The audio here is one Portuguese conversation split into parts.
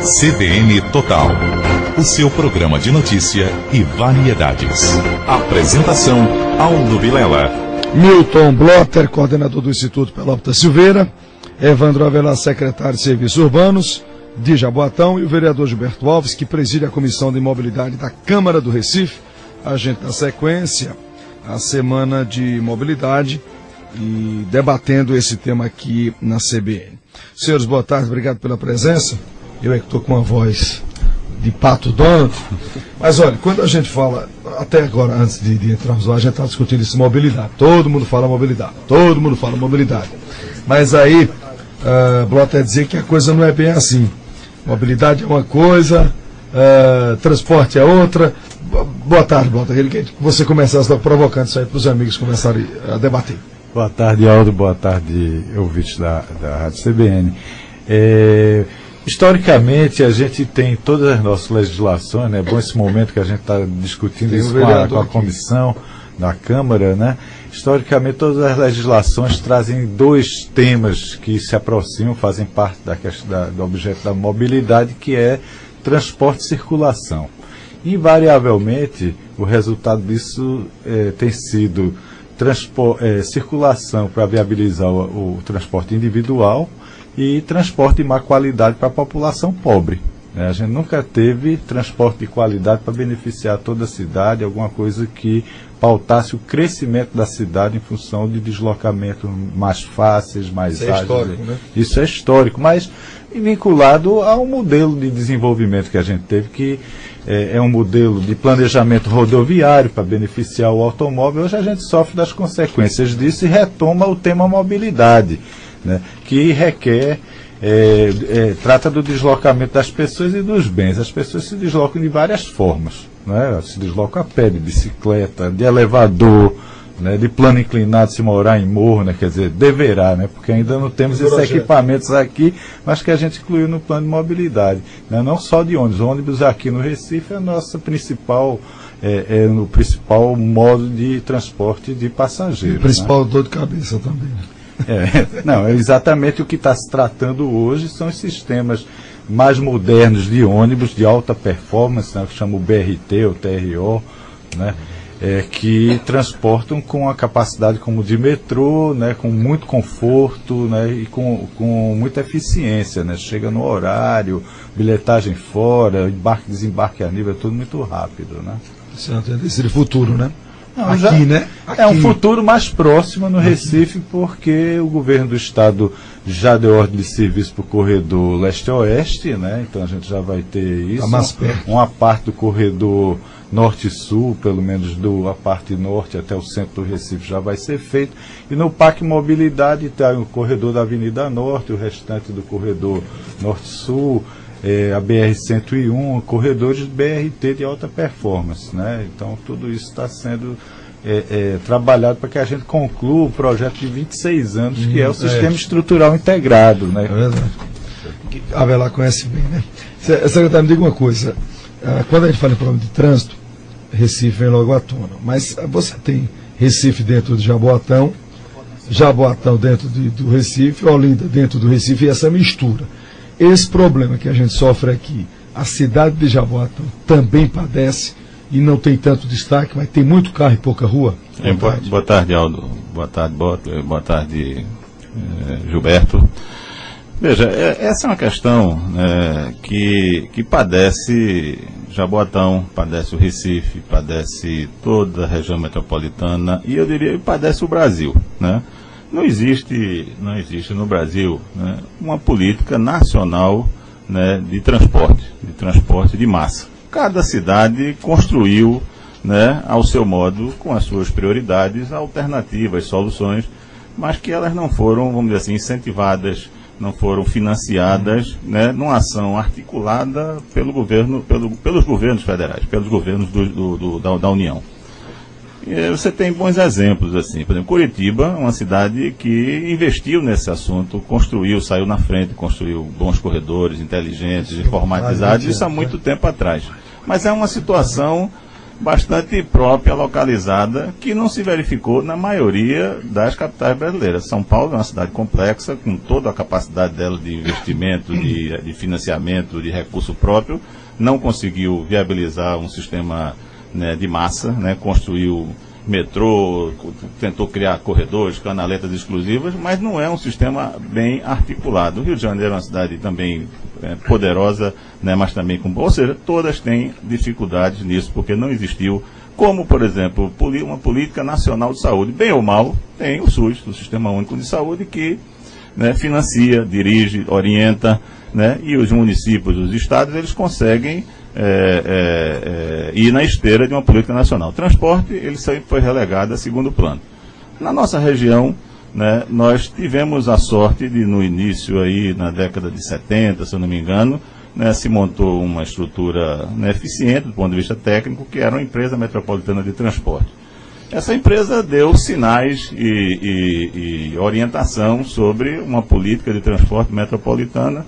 CBN Total, o seu programa de notícia e variedades. Apresentação, Aldo Vilela. Milton Blotter, coordenador do Instituto Pelópita Silveira, Evandro Avelar, secretário de Serviços Urbanos de Jaboatão, e o vereador Gilberto Alves, que preside a Comissão de Mobilidade da Câmara do Recife. A gente, na sequência, a Semana de Mobilidade e debatendo esse tema aqui na CBN. Senhores, boa tarde, obrigado pela presença. Eu é que estou com uma voz de Pato Donald, mas olha, quando a gente fala, até agora, antes de entrarmos lá, a gente está discutindo isso, mobilidade. Todo mundo fala mobilidade. Mas aí, Blotter dizer que a coisa não é bem assim. Mobilidade é uma coisa, transporte é outra. Boa tarde, Blotter. Queria que você começasse provocando isso aí para os amigos começarem a debater. Boa tarde, Aldo. Boa tarde, ouvintes da Rádio CBN. Historicamente, a gente tem todas as nossas legislações, né? É bom esse momento que a gente está discutindo isso com a comissão da Câmara, né? Historicamente, todas as legislações trazem dois temas que se aproximam, fazem parte do objeto da mobilidade, que é transporte e circulação. Invariavelmente, o resultado disso tem sido circulação para viabilizar o transporte individual e transporte de má qualidade para a população pobre. A gente nunca teve transporte de qualidade para beneficiar toda a cidade, alguma coisa que pautasse o crescimento da cidade em função de deslocamentos mais fáceis, mais ágeis. Isso é histórico, né? Isso é histórico, mas vinculado ao modelo de desenvolvimento que a gente teve, que é um modelo de planejamento rodoviário para beneficiar o automóvel. Hoje a gente sofre das consequências disso e retoma o tema mobilidade, né, que requer, trata do deslocamento das pessoas e dos bens. As pessoas se deslocam de várias formas, né? Se deslocam a pé, de bicicleta, de elevador, né, de plano inclinado se morar em morro, né, quer dizer, deverá, né, porque ainda não temos esses equipamentos aqui, mas que a gente incluiu no plano de mobilidade, né, não só de ônibus. Ônibus aqui no Recife é a nossa principal, o principal modo de transporte de passageiros. O principal, né? Dor de cabeça também. Não, exatamente o que está se tratando hoje são os sistemas mais modernos de ônibus de alta performance, né, que chama o BRT, o TRO, né, que transportam com a capacidade como de metrô, né, com muito conforto, né, e com muita eficiência, né, chega no horário, bilhetagem fora, embarque e desembarque a nível, é tudo muito rápido, né. Esse futuro, né? Não, né? Aqui. É um futuro mais próximo no Recife, porque o governo do estado já deu ordem de serviço para o corredor leste-oeste, né? Então a gente já vai ter isso. Uma parte do corredor norte-sul, pelo menos a parte norte até o centro do Recife já vai ser feito. E no Parque Mobilidade tem o corredor da Avenida Norte, o restante do corredor norte-sul, a BR-101, corredores de BRT de alta performance, né? Então tudo isso está sendo trabalhado para que a gente conclua o projeto de 26 anos, que é o Sistema Estrutural Integrado, né? É verdade. A Avelar conhece bem, né? Secretário, me diga uma coisa, quando a gente fala em problema de trânsito, Recife vem logo à tona, mas você tem Recife dentro de Jaboatão, Jaboatão dentro do Recife, Olinda dentro do Recife, e essa mistura. Esse problema que a gente sofre aqui, a cidade de Jaboatão também padece e não tem tanto destaque, mas tem muito carro e pouca rua. Boa tarde, Aldo. Boa tarde, boa tarde, Gilberto. Veja, essa é uma questão que padece Jaboatão, padece o Recife, padece toda a região metropolitana e eu diria que padece o Brasil, né? Não existe no Brasil, né, uma política nacional, né, de transporte de massa. Cada cidade construiu, né, ao seu modo, com as suas prioridades, alternativas, soluções, mas que elas não foram, vamos dizer assim, incentivadas, não foram financiadas, né, numa ação articulada pelo governo, pelos governos federais, pelos governos da União. Você tem bons exemplos, assim, por exemplo, Curitiba, uma cidade que investiu nesse assunto, saiu na frente, construiu bons corredores inteligentes, informatizados, isso há muito tempo atrás. Mas é uma situação bastante própria, localizada, que não se verificou na maioria das capitais brasileiras. São Paulo é uma cidade complexa, com toda a capacidade dela de investimento, de financiamento, de recurso próprio, não conseguiu viabilizar um sistema, né, de massa, né, construiu metrô, tentou criar corredores, canaletas exclusivas, mas não é um sistema bem articulado. O Rio de Janeiro é uma cidade também poderosa, né, mas também com... Ou seja, todas têm dificuldades nisso, porque não existiu, como, por exemplo, uma política nacional de saúde. Bem ou mal, tem o SUS, o Sistema Único de Saúde, que, né, financia, dirige, orienta, né, e os municípios, os estados, eles conseguem ir na esteira de uma política nacional. O transporte, ele sempre foi relegado a segundo plano. Na nossa região, né, nós tivemos a sorte de, no início, aí, na década de 70, se eu não me engano, né, se montou uma estrutura, né, eficiente do ponto de vista técnico, que era uma empresa metropolitana de transporte. Essa empresa deu sinais e orientação sobre uma política de transporte metropolitana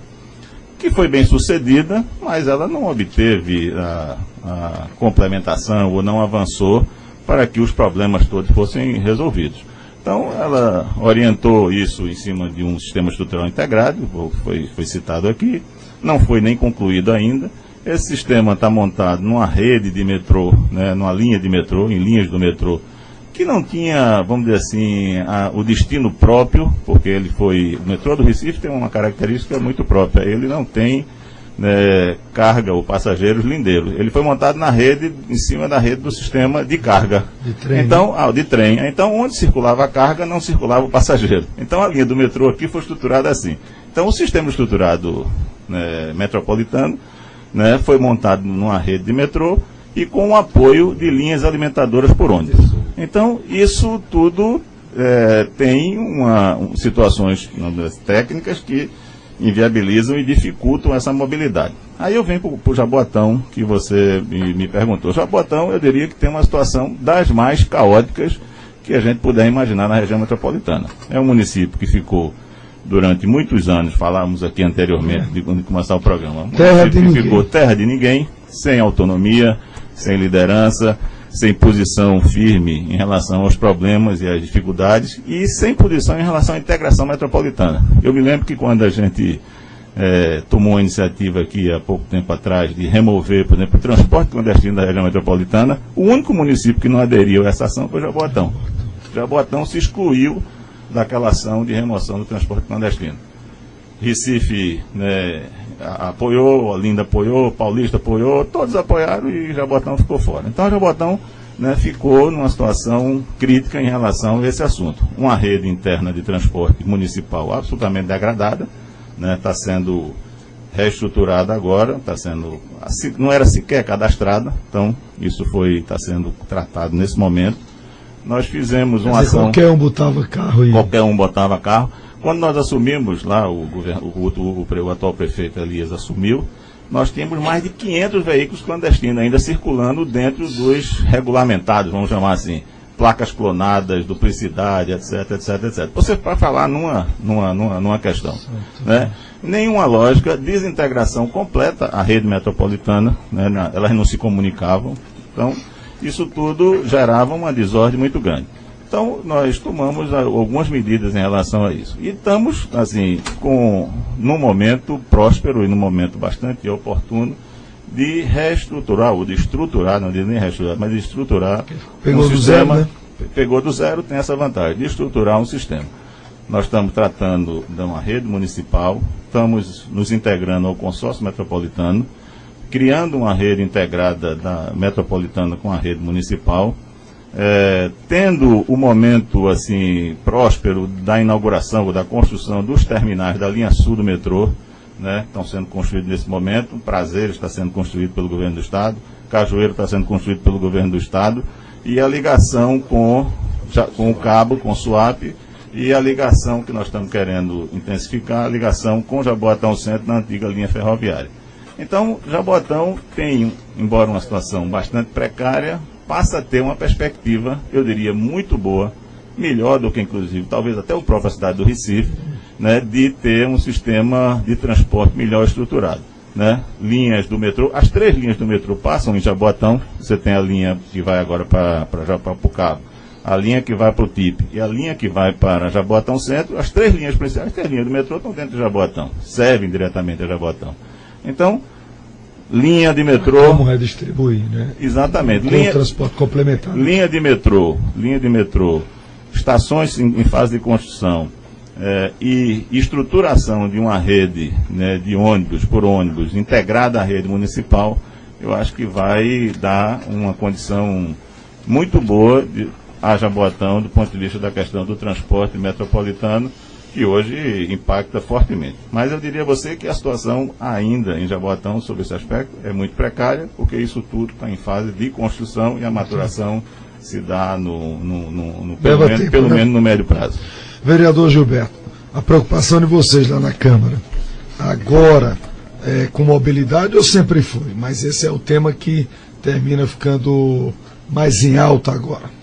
que foi bem sucedida, mas ela não obteve a complementação ou não avançou para que os problemas todos fossem resolvidos. Então, ela orientou isso em cima de um sistema estrutural integrado, foi citado aqui, não foi nem concluído ainda. Esse sistema está montado numa rede de metrô, né, numa linha de metrô, em linhas do metrô, que não tinha, vamos dizer assim, o destino próprio, porque ele foi... O metrô do Recife tem uma característica muito própria, ele não tem, né, carga ou passageiros lindeiros. Ele foi montado na rede, em cima da rede do sistema de carga. De trem. Então, de trem. Então, onde circulava a carga, não circulava o passageiro. Então, a linha do metrô aqui foi estruturada assim. Então, o sistema estruturado, né, metropolitano, né, foi montado numa rede de metrô e com o apoio de linhas alimentadoras por ondas. Então, isso tudo tem situações técnicas que inviabilizam e dificultam essa mobilidade. Aí eu venho para o Jaboatão, que você me perguntou. Jaboatão, eu diria que tem uma situação das mais caóticas que a gente puder imaginar na região metropolitana. É um município que ficou durante muitos anos, falávamos aqui anteriormente, de quando começar o programa, ficou terra de ninguém, sem autonomia, sem liderança, sem posição firme em relação aos problemas e às dificuldades e sem posição em relação à integração metropolitana. Eu me lembro que quando a gente tomou uma iniciativa aqui há pouco tempo atrás de remover, por exemplo, o transporte clandestino da região metropolitana, o único município que não aderiu a essa ação foi Jaboatão. Jaboatão se excluiu daquela ação de remoção do transporte clandestino. Recife, né, apoiou, Olinda apoiou, Paulista apoiou, todos apoiaram e Jaboatão ficou fora. Então Jaboatão, né, ficou numa situação crítica em relação a esse assunto. Uma rede interna de transporte municipal absolutamente degradada, né, está sendo reestruturada agora, não era sequer cadastrada, então isso está sendo tratado nesse momento. Nós fizemos uma ação... Qualquer um botava carro aí. Qualquer um botava carro. Quando nós assumimos lá, o atual prefeito Elias assumiu, nós tínhamos mais de 500 veículos clandestinos ainda circulando dentro dos regulamentados, vamos chamar assim, placas clonadas, duplicidade, etc, etc, etc. Você vai falar numa questão, né? Nenhuma lógica, desintegração completa, a rede metropolitana, né, elas não se comunicavam, então isso tudo gerava uma desordem muito grande. Então, nós tomamos algumas medidas em relação a isso. E estamos, assim, num momento próspero e num momento bastante oportuno de reestruturar, ou de estruturar, não digo nem reestruturar, mas de estruturar um sistema. Zero, né? Pegou do zero, tem essa vantagem, de estruturar um sistema. Nós estamos tratando de uma rede municipal, estamos nos integrando ao consórcio metropolitano, criando uma rede integrada da metropolitana com a rede municipal, tendo o momento assim próspero da inauguração ou da construção dos terminais da linha sul do metrô, né, estão sendo construídos nesse momento. Prazeres está sendo construído pelo governo do estado, Cajueiro está sendo construído pelo governo do estado, e a ligação com o cabo, com o SUAP, e a ligação que nós estamos querendo intensificar, a ligação com Jaboatão Centro na antiga linha ferroviária. Então, Jaboatão tem, embora uma situação bastante precária, passa a ter uma perspectiva, eu diria, muito boa, melhor do que, inclusive, talvez até a própria cidade do Recife, né, de ter um sistema de transporte melhor estruturado. né, linhas do metrô. As 3 linhas do metrô passam em Jaboatão. Você tem a linha que vai agora para Japapucaba, a linha que vai para o TIP e a linha que vai para Jaboatão Centro. As 3 linhas principais, as 3 linhas do metrô estão dentro de Jaboatão, servem diretamente a Jaboatão. Então, linha de metrô... Como redistribuir, né? Exatamente. Com transporte complementar. Linha de metrô, estações em fase de construção, e estruturação de uma rede, né, de ônibus por ônibus integrada à rede municipal, eu acho que vai dar uma condição muito boa a Jaboatão do ponto de vista da questão do transporte metropolitano, que hoje impacta fortemente. Mas eu diria a você que a situação ainda em Jaboatão, sobre esse aspecto, é muito precária, porque isso tudo está em fase de construção e a maturação se dá pelo menos no médio prazo. Vereador Gilberto, a preocupação de vocês lá na Câmara, agora, com mobilidade ou sempre foi? Mas esse é o tema que termina ficando mais em alta agora.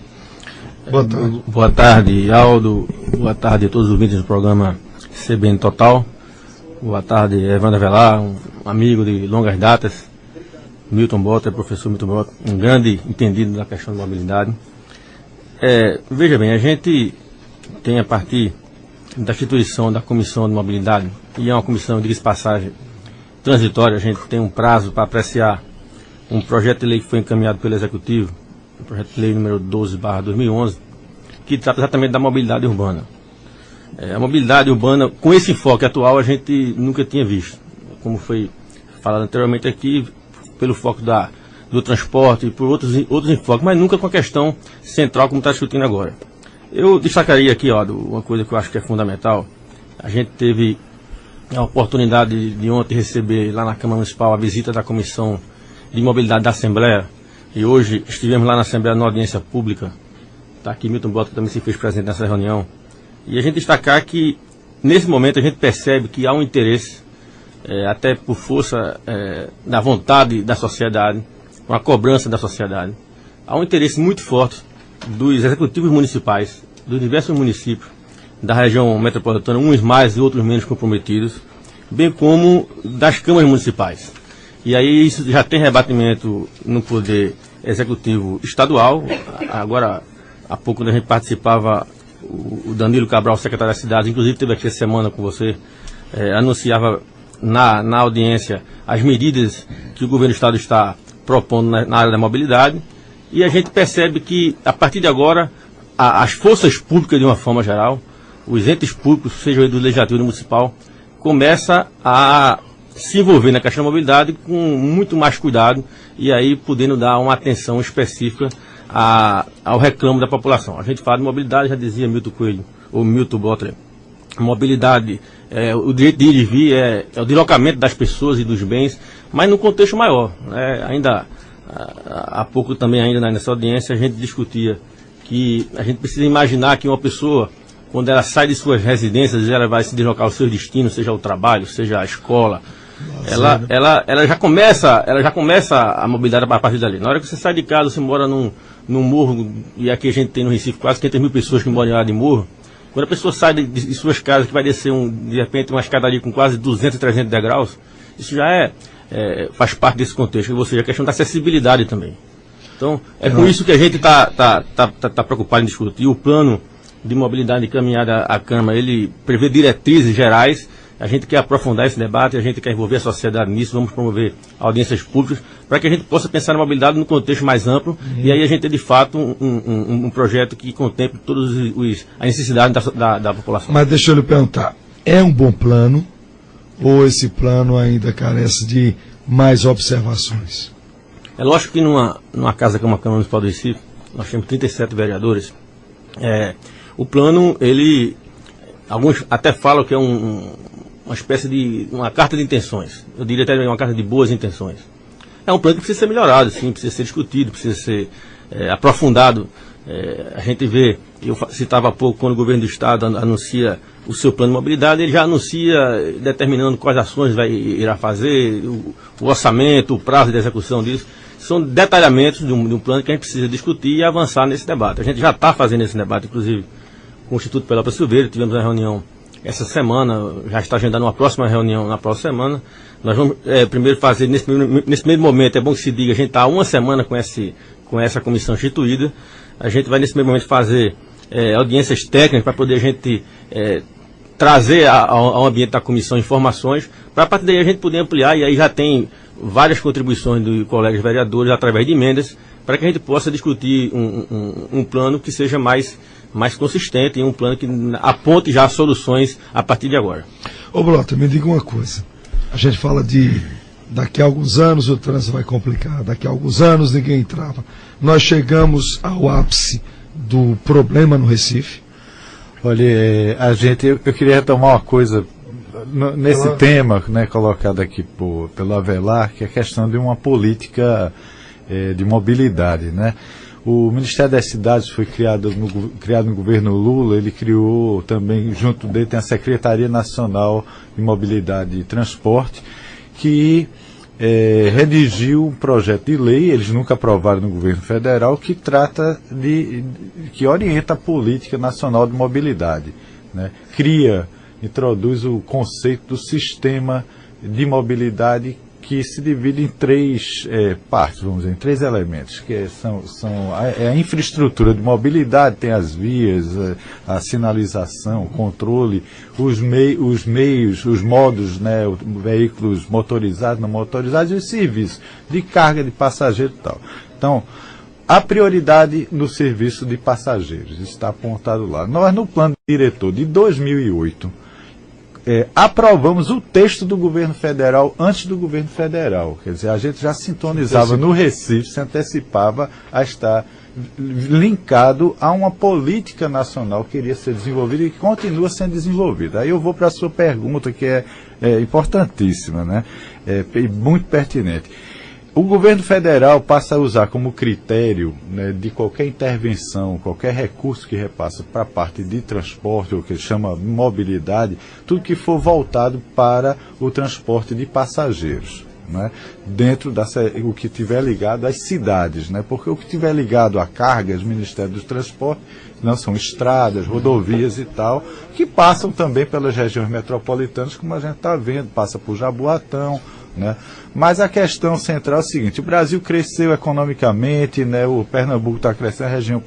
Boa tarde. Boa tarde, Aldo. Boa tarde a todos os ouvintes do programa CBN Total. Boa tarde, Evandro Avelar, um amigo de longas datas. Milton Bota, professor Milton Bota, um grande entendido da questão de mobilidade. Veja bem, a gente tem, a partir da instituição da Comissão de Mobilidade, e é uma comissão, diga-se de passagem, transitória, a gente tem um prazo para apreciar um projeto de lei que foi encaminhado pelo Executivo, o projeto de lei número 12/2011, que trata exatamente da mobilidade urbana. A mobilidade urbana, com esse enfoque atual, a gente nunca tinha visto. Como foi falado anteriormente aqui, pelo foco do transporte e por outros enfoques, mas nunca com a questão central como está discutindo agora. Eu destacaria aqui, uma coisa que eu acho que é fundamental. A gente teve a oportunidade de ontem receber lá na Câmara Municipal a visita da Comissão de Mobilidade da Assembleia, e hoje estivemos lá na Assembleia na audiência pública. Está aqui Milton Bota, que também se fez presente nessa reunião. E a gente destacar que, nesse momento, a gente percebe que há um interesse, até por força da vontade da sociedade, com a cobrança da sociedade, há um interesse muito forte dos executivos municipais, dos diversos municípios da região metropolitana, uns mais e outros menos comprometidos, bem como das câmaras municipais. E aí isso já tem rebatimento no poder executivo estadual. Agora, há pouco, quando a gente participava, o Danilo Cabral, secretário da cidade, inclusive teve aqui essa semana com você, anunciava na audiência as medidas que o governo do estado está propondo na área da mobilidade. E a gente percebe que, a partir de agora, as forças públicas, de uma forma geral, os entes públicos, seja do legislativo e do municipal, começa a se envolver na questão da mobilidade com muito mais cuidado, e aí podendo dar uma atenção específica ao reclamo da população. A gente fala de mobilidade, já dizia Milton Coelho, ou Milton Botler, mobilidade, o direito de ir e vir, é o deslocamento das pessoas e dos bens, mas no contexto maior. Ainda há pouco também, ainda nessa audiência, a gente discutia que a gente precisa imaginar que uma pessoa, quando ela sai de suas residências, ela vai se deslocar ao seu destino, seja o trabalho, seja a escola, ela já começa a mobilidade a partir dali. Na hora que você sai de casa, você mora num morro, e aqui a gente tem no Recife quase 500 mil pessoas que moram em área de morro. Quando a pessoa sai de suas casas, que vai descer de repente uma escadaria com quase 200, 300 degraus, isso já faz parte desse contexto, ou seja, a questão da acessibilidade também. Então, com isso que a gente está preocupado em discutir. O plano de mobilidade encaminhado à Câmara, ele prevê diretrizes gerais. A gente quer aprofundar esse debate, a gente quer envolver a sociedade nisso, vamos promover audiências públicas, para que a gente possa pensar na mobilidade no contexto mais amplo, e aí a gente ter, de fato, um projeto que contemple todas as necessidades da população. Mas deixa eu lhe perguntar, é um bom plano, ou esse plano ainda carece de mais observações? É lógico que numa casa como a Câmara Municipal do Recife, nós temos 37 vereadores, o plano, alguns até falam que é uma espécie de uma carta de intenções. Eu diria até uma carta de boas intenções. É um plano que precisa ser melhorado, sim, precisa ser discutido, precisa ser aprofundado. A gente vê, eu citava há pouco, quando o governo do estado anuncia o seu plano de mobilidade, ele já anuncia determinando quais ações irá fazer, o orçamento, o prazo de execução disso. São detalhamentos de um plano que a gente precisa discutir e avançar nesse debate. A gente já está fazendo esse debate, inclusive, com o Instituto Pelotas Silveira. Tivemos uma reunião essa semana, já está agendando uma próxima reunião na próxima semana. Nós vamos primeiro fazer, nesse primeiro momento, é bom que se diga, a gente está há uma semana com essa comissão instituída. A gente vai nesse primeiro momento fazer audiências técnicas para poder a gente trazer ao ambiente da comissão informações, para a partir daí a gente poder ampliar, e aí já tem várias contribuições dos colegas vereadores através de emendas, para que a gente possa discutir um plano que seja mais consistente e um plano que aponte já soluções a partir de agora. Ô Blota, me diga uma coisa. A gente fala de daqui a alguns anos o trânsito vai complicar, daqui a alguns anos ninguém trava. Nós chegamos ao ápice do problema no Recife. Olha, eu queria retomar uma coisa nesse tema, né, colocado aqui pelo Avelar, que é a questão de uma política de mobilidade, né? O Ministério das Cidades foi criado no governo Lula. Ele criou também, junto dele, tem a Secretaria Nacional de Mobilidade e Transporte, que redigiu um projeto de lei, eles nunca aprovaram no governo federal, que que orienta a política nacional de mobilidade, né? Introduz o conceito do sistema de mobilidade, que se divide em três partes, vamos dizer, em três elementos, que são a infraestrutura de mobilidade, tem as vias, a sinalização, o controle, os meios, os modos, né, veículos motorizados, não motorizados, e os serviços de carga de passageiro e tal. Então, a prioridade no serviço de passageiros está apontado lá. Nós, no plano diretor de 2008, aprovamos o texto do governo federal antes do governo federal. Quer dizer, a gente já sintonizava no Recife, se antecipava a estar linkado a uma política nacional que iria ser desenvolvida e que continua sendo desenvolvida. Aí eu vou para a sua pergunta, que é importantíssima, né? E muito pertinente. O governo federal passa a usar como critério, né, de qualquer intervenção, qualquer recurso que repassa para a parte de transporte, ou que ele chama mobilidade, tudo que for voltado para o transporte de passageiros, né, dentro o que tiver ligado às cidades, né, porque o que tiver ligado a cargas, Ministério dos Transportes, não são estradas, rodovias e tal, que passam também pelas regiões metropolitanas, como a gente está vendo, passa por Jaboatão, né? Mas a questão central é o seguinte: o Brasil cresceu economicamente, né? O Pernambuco está crescendo, a região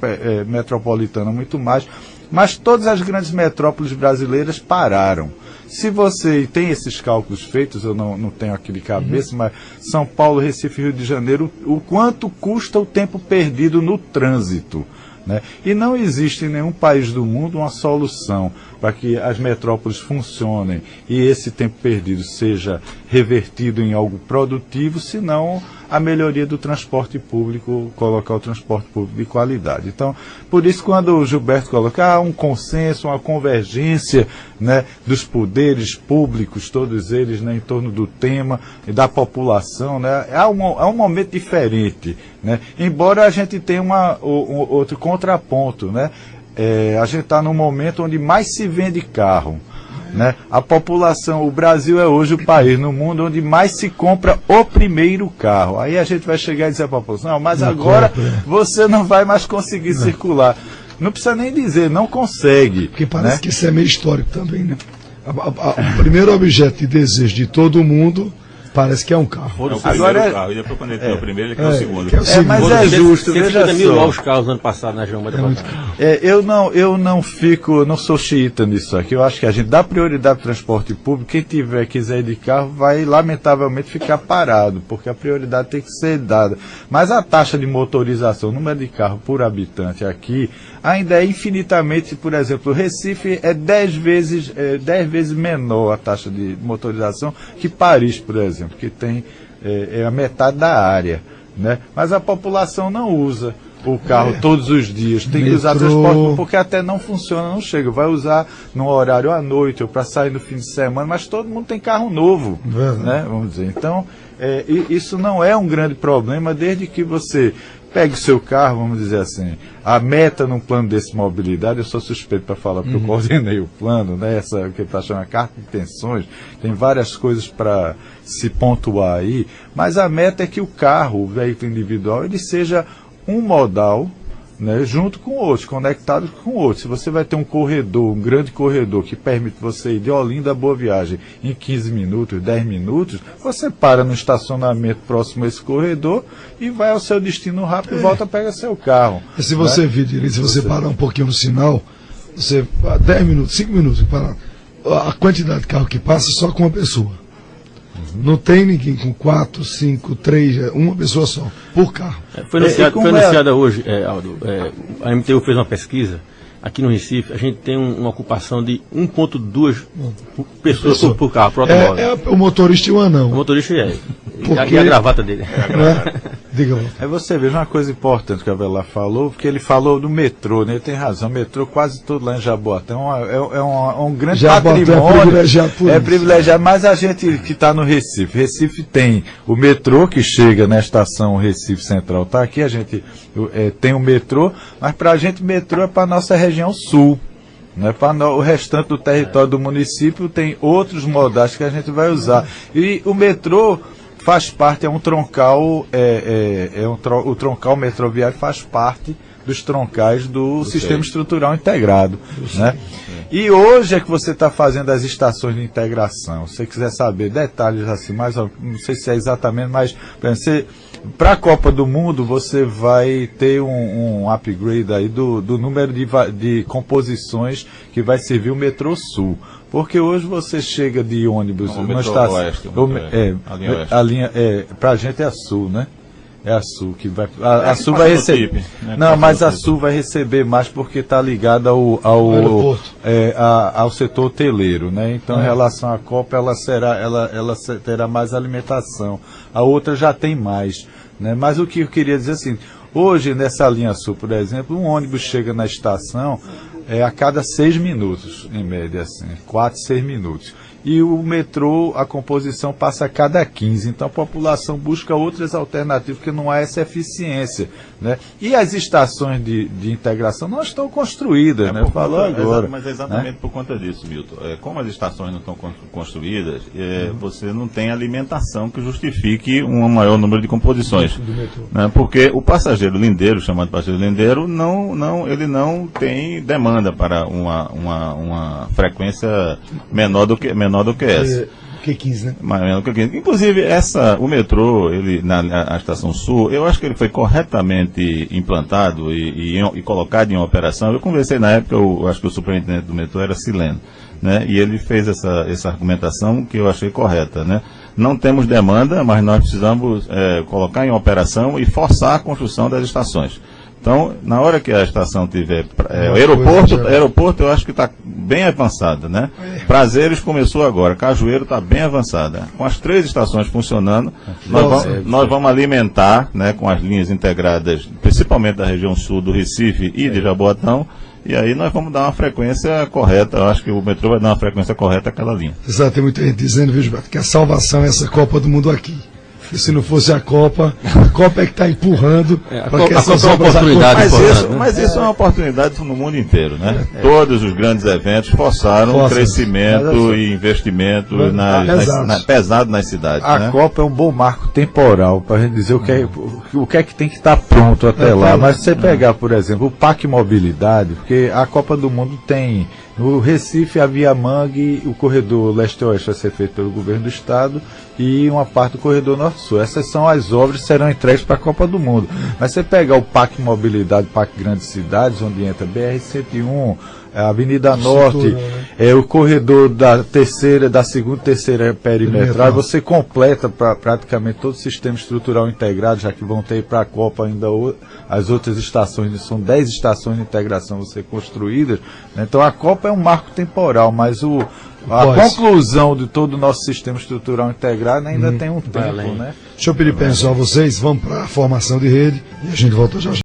metropolitana muito mais, mas todas as grandes metrópoles brasileiras pararam. Se você tem esses cálculos feitos, eu não tenho aqui de cabeça, mas São Paulo, Recife, Rio de Janeiro, o quanto custa o tempo perdido no trânsito, né? E não existe em nenhum país do mundo uma solução para que as metrópoles funcionem e esse tempo perdido seja revertido em algo produtivo, senão a melhoria do transporte público, colocar o transporte público de qualidade. Então, por isso, quando o Gilberto coloca um consenso, uma convergência, né, dos poderes públicos, todos eles, né, em torno do tema e da população, né, é um momento diferente, né, embora a gente tenha outro contraponto, né, a gente está num momento onde mais se vende carro, né? A população, o Brasil é hoje o país no mundo onde mais se compra o primeiro carro. Aí a gente vai chegar e dizer à população: não, mas agora você não vai mais conseguir circular. Não precisa nem dizer, não consegue. Porque parece, né, que isso é meio histórico também, né? O primeiro objeto de desejo de todo mundo parece que é um carro. Agora carro. E depois, quando ele tem o primeiro, ele quer o segundo. Mas é justo, veja só. 150 mil novos carros no ano passado na região metropolitana. Eu não sou xiita nisso aqui. Eu acho que a gente dá prioridade para o transporte público. Quem quiser ir de carro vai, lamentavelmente, ficar parado, porque a prioridade tem que ser dada. Mas a taxa de motorização, o número de carro por habitante aqui, ainda é infinitamente, por exemplo, o Recife é 10 vezes menor a taxa de motorização que Paris, por exemplo, que tem a metade da área, né? Mas a população não usa o carro todos os dias, tem que usar transporte público, porque até não funciona, não chega, vai usar num horário à noite ou para sair no fim de semana, mas todo mundo tem carro novo, né? Vamos dizer, então isso não é um grande problema, desde que você pegue o seu carro, vamos dizer assim, a meta num plano desse mobilidade, eu sou suspeito para falar, porque eu coordenei o plano, né, essa que ele está chamando a carta de intenções, tem várias coisas para se pontuar aí, mas a meta é que o carro, o veículo individual, ele seja um modal, né, junto com outros, conectados com outros. Se você vai ter um corredor, um grande corredor que permite você ir de Olinda a Boa Viagem em 15 minutos, 10 minutos, você para no estacionamento próximo a esse corredor e vai ao seu destino rápido e volta, pega seu carro. E se você vir direito, se você parar um pouquinho no sinal, você 10 minutos, 5 minutos, parar, a quantidade de carro que passa só com uma pessoa. Não tem ninguém com 4, 5, 3, uma pessoa só, por carro. Foi anunciada hoje, Aldo, a MTU fez uma pesquisa, aqui no Recife, a gente tem uma ocupação de 1,2 pessoas por carro, por automóvel. O motorista e o anão. O motorista Porque... e a gravata dele. Diga. Aí você veja uma coisa importante que o Avelar falou, porque ele falou do metrô, né? Ele tem razão, o metrô quase todo lá em Jaboatão é um grande patrimônio, é privilegiado, mas a gente que está no Recife tem o metrô que chega na estação Recife Central, tá aqui, a gente tem o metrô, mas para a gente o metrô é para a nossa região sul. Né? Para o restante do território do município tem outros modais que a gente vai usar. E o metrô faz parte, é um troncal, o troncal metroviário faz parte dos troncais do Sistema Estrutural Integrado. Né? E hoje é que você está fazendo as estações de integração. Se você quiser saber detalhes assim, mais, não sei se é exatamente, mas para a Copa do Mundo você vai ter um upgrade aí do número de composições que vai servir o metrô Sul. Porque hoje você chega de ônibus na estação. A linha pra gente é a Sul, né? É a Sul que vai. A Sul vai receber. Não, mas a Sul vai receber mais porque está ligada ao setor hoteleiro, né? Então, em relação à Copa, ela terá mais alimentação. A outra já tem mais, né? Mas o que eu queria dizer assim, hoje nessa linha Sul, por exemplo, um ônibus chega na estação a cada 6 minutos, em média, assim, 4, 6 minutos. E o metrô, a composição passa a cada 15. Então a população busca outras alternativas, porque não há essa eficiência. Né? E as estações de integração não estão construídas, né? Falou agora. Mas é exatamente por conta disso, Milton. Como as estações não estão construídas, você não tem alimentação que justifique um maior número de composições. Né? Porque o passageiro lindeiro, chamado passageiro lindeiro, ele não tem demanda para uma frequência menor do que essa. Que 15, né? Menor que 15. Inclusive, o metrô, a Estação Sul, eu acho que ele foi corretamente implantado e colocado em operação. Eu conversei na época, eu acho que o superintendente do metrô era Sileno, né? E ele fez essa argumentação que eu achei correta, né? Não temos demanda, mas nós precisamos colocar em operação e forçar a construção das estações. Então, na hora que a estação tiver... o aeroporto eu acho que está bem avançado, né? Prazeres começou agora, Cajueiro está bem avançada. Com as 3 estações funcionando, nós vamos alimentar, né, com as linhas integradas, principalmente da região sul do Recife e de Jaboatão, e aí nós vamos dar uma frequência correta. Eu acho que o metrô vai dar uma frequência correta àquela linha. Exato, tem muita gente dizendo, viu, Gilberto, que a salvação é essa Copa do Mundo aqui. E se não fosse a Copa é que está empurrando para que essas obras aconteçam. Mas isso é uma oportunidade no mundo inteiro, né? Todos os grandes eventos forçaram crescimento e investimento pesado nas cidades. A Copa é um bom marco temporal para a gente dizer o que é que tem que estar pronto até lá. Mas se você pegar, por exemplo, o Parque Mobilidade, porque a Copa do Mundo tem... No Recife, a Via Mangue, o corredor leste-oeste vai ser feito pelo governo do estado e uma parte do corredor norte-sul. Essas são as obras que serão entregues para a Copa do Mundo. Mas você pegar o Parque Mobilidade, Parque Grandes Cidades, onde entra BR-101, a Avenida Norte, o corredor da segunda e terceira perimetral, você completa praticamente todo o sistema estrutural integrado, já que vão ter para a Copa ainda as outras estações, são 10 estações de integração a ser construídas. Então a Copa é um marco temporal, mas a conclusão de todo o nosso sistema estrutural integrado ainda tem um tempo, né? Deixa eu pedir pensão a vocês, vamos para a formação de rede e a gente volta já.